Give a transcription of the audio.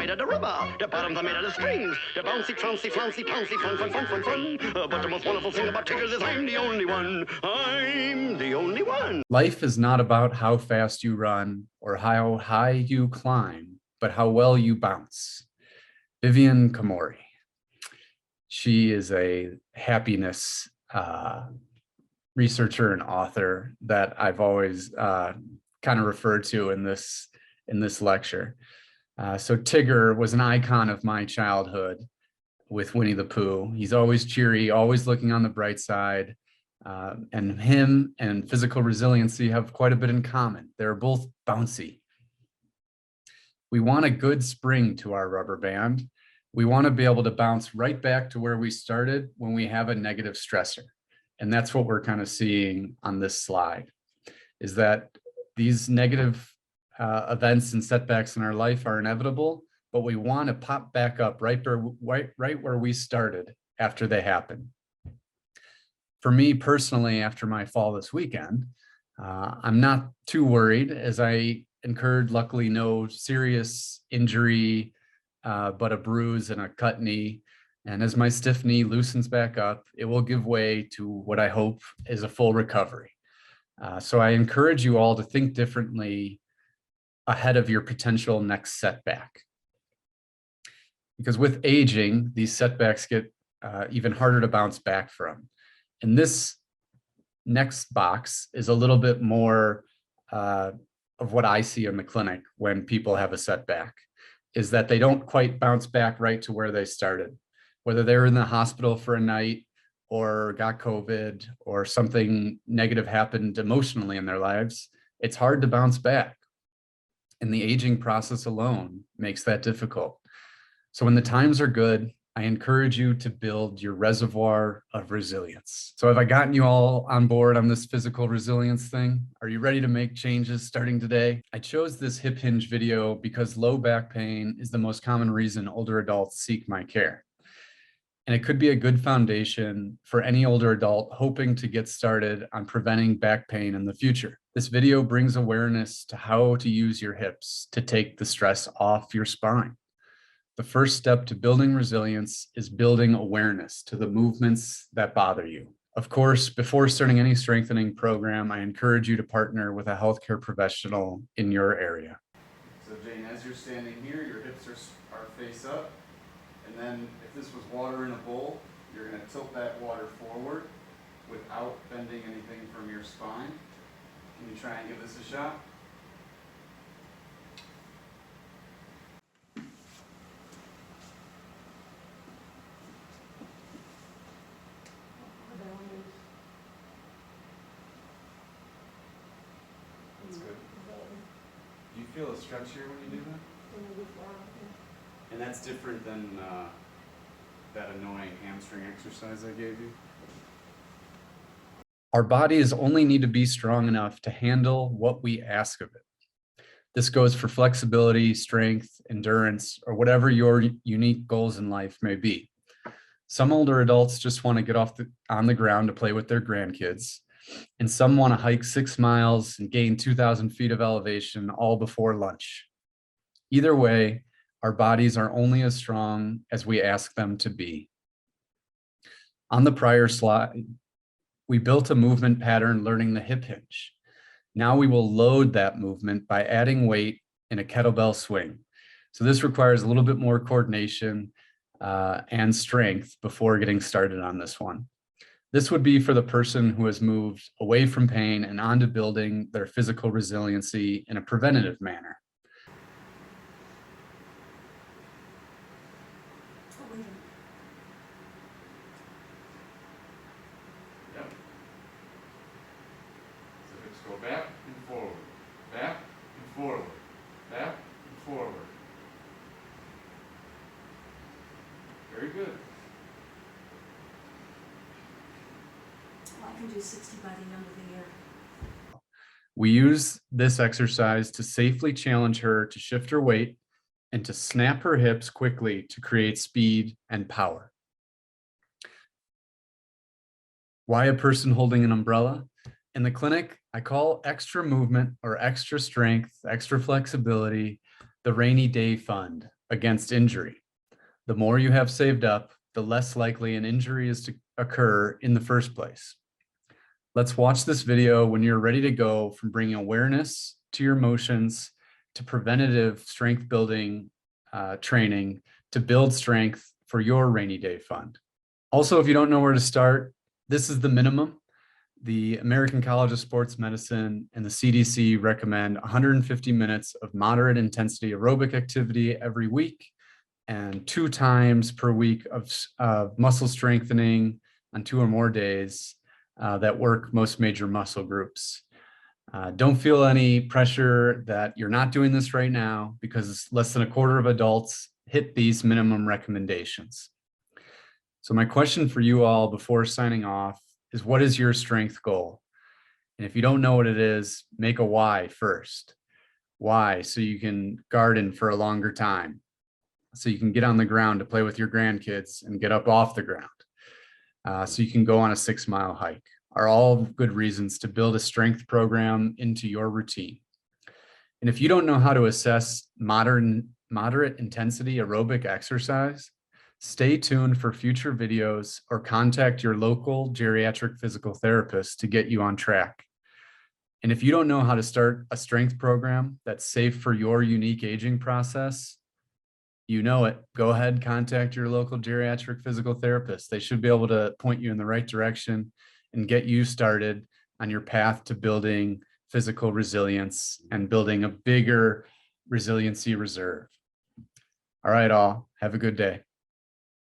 made of the rubber, the bottoms are made of the strings, the bouncy, trouncy, flouncy, pouncy, fun, fun, fun, fun, fun. But the most wonderful thing about tickers is I'm the only one. I'm the only one. Life is not about how fast you run or how high you climb, but how well you bounce. Vivian Kamori. She is a happiness researcher and author that I've always kind of referred to in this lecture. So Tigger was an icon of my childhood with Winnie the Pooh. He's always cheery, always looking on the bright side. And him and physical resiliency have quite a bit in common. They're both bouncy. We want a good spring to our rubber band. We want to be able to bounce right back to where we started when we have a negative stressor. And that's what we're kind of seeing on this slide, is that these negative events and setbacks in our life are inevitable, but we want to pop back up right where we started after they happen. For me personally, after my fall this weekend, I'm not too worried, as I incurred, luckily, no serious injury, but a bruise and a cut knee. And as my stiff knee loosens back up, it will give way to what I hope is a full recovery. So I encourage you all to think differently ahead of your potential next setback. Because with aging, these setbacks get even harder to bounce back from. And this next box is a little bit more of what I see in the clinic when people have a setback, is that they don't quite bounce back right to where they started. Whether they're in the hospital for a night or got COVID or something negative happened emotionally in their lives, it's hard to bounce back. And the aging process alone makes that difficult. So when the times are good, I encourage you to build your reservoir of resilience. So have I gotten you all on board on this physical resilience thing? Are you ready to make changes starting today? I chose this hip hinge video because low back pain is the most common reason older adults seek my care. And it could be a good foundation for any older adult hoping to get started on preventing back pain in the future. This video brings awareness to how to use your hips to take the stress off your spine. The first step to building resilience is building awareness to the movements that bother you. Of course, before starting any strengthening program, I encourage you to partner with a healthcare professional in your area. So Jane, as you're standing here, your hips are face up. And then if this was water in a bowl, you're going to tilt that water forward without bending anything from your spine. Can you try and give this a shot? That's good. Do you feel a stretch here when you do that? And that's different than that annoying hamstring exercise I gave you? Our bodies only need to be strong enough to handle what we ask of it. This goes for flexibility, strength, endurance, or whatever your unique goals in life may be. Some older adults just want to get on the ground to play with their grandkids, and some want to hike 6 miles and gain 2,000 feet of elevation all before lunch. Either way, our bodies are only as strong as we ask them to be. On the prior slide, we built a movement pattern learning the hip hinge. Now we will load that movement by adding weight in a kettlebell swing. So this requires a little bit more coordination and strength before getting started on this one. This would be for the person who has moved away from pain and onto building their physical resiliency in a preventative manner. Yep. So hips go back and forward, back and forward, back and forward. Very good. I can do 60 by the end of the year. We use this exercise to safely challenge her to shift her weight and to snap her hips quickly to create speed and power. Why a person holding an umbrella? In the clinic, I call extra movement or extra strength, extra flexibility, the rainy day fund. against injury. The more you have saved up, the less likely an injury is to occur in the first place. Let's watch this video when you're ready to go from bringing awareness to your motions to preventative strength building training to build strength for your rainy day fund. Also, if you don't know where to start, this is the minimum. The American College of Sports Medicine and the CDC recommend 150 minutes of moderate intensity aerobic activity every week and 2 times per week of muscle strengthening on 2 or more days that work most major muscle groups. Don't feel any pressure that you're not doing this right now, because less than a quarter of adults hit these minimum recommendations. So my question for you all before signing off is, what is your strength goal? And if you don't know what it is, make a why first. Why? So you can garden for a longer time. So you can get on the ground to play with your grandkids and get up off the ground. So you can go on a 6-mile hike, are all good reasons to build a strength program into your routine. And if you don't know how to assess moderate intensity aerobic exercise, stay tuned for future videos or contact your local geriatric physical therapist to get you on track. And if you don't know how to start a strength program that's safe for your unique aging process, you know it, go ahead, contact your local geriatric physical therapist. They should be able to point you in the right direction and get you started on your path to building physical resilience and building a bigger resiliency reserve. All right, all, have a good day.